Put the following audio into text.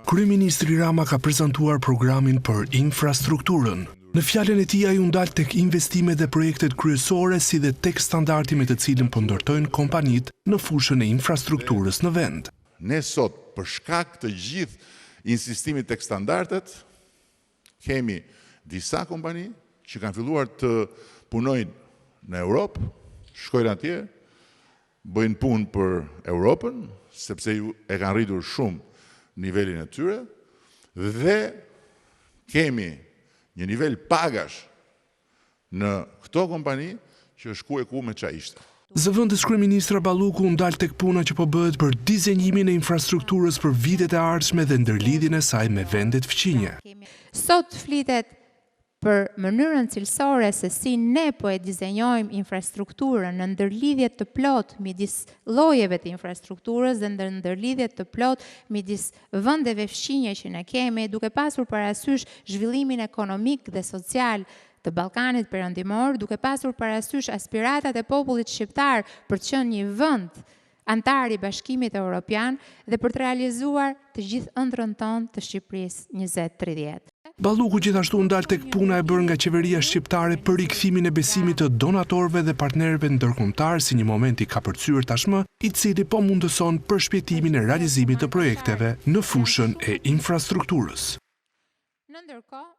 Kryeministri Rama ka prezantuar programin për infrastrukturën. Në fjalën e tij ai u ndal tek investimet dhe projektet kryesore si dhe tek standardi me të cilin po ndërtojnë kompanitë në fushën e infrastrukturës në vend. Ne sot, për shkak të gjithë insistimit tek standardet, kemi disa kompani që kanë filluar të punojnë në Europë, shkojnë atje, bëjnë punë për Europën, sepse e kanë rritur shumë nivelin e tyre, dhe kemi një nivel pagash në këto kompani që është ku e ku me qa ishte. Zëvendës kryeministra Balluku u ndal tek puna që po bëhet për dizenjimin e infrastrukturës për vitet e ardhshme dhe ndërlidhjen e saj me vendet fqinje. Sot flitet për mënyrën cilësore se si ne po e dizenjojmë infrastrukturën në ndërlidhje të plot midis llojeve të infrastrukturës dhe në ndërlidhje të plot midis vendeve fqinje që ne kemi, duke pasur parasysh zhvillimin ekonomik dhe social të Ballkanit Perëndimor, duke pasur parasysh aspiratat e popullit shqiptar për të qenë një vend antar i Bashkimit Evropian dhe për të realizuar të gjithë ëndrrën tonë të Shqipërisë 2030. Balluku gjithashtu ndal tek puna e bërë nga qeveria shqiptare për rikthimin e besimit të donatorëve dhe partnerëve ndërkombëtar si një moment i kapërcyer tashmë, i cili po mundëson përshpejtimin e realizimit të projekteve në fushën e infrastrukturës. Në ndërkohë,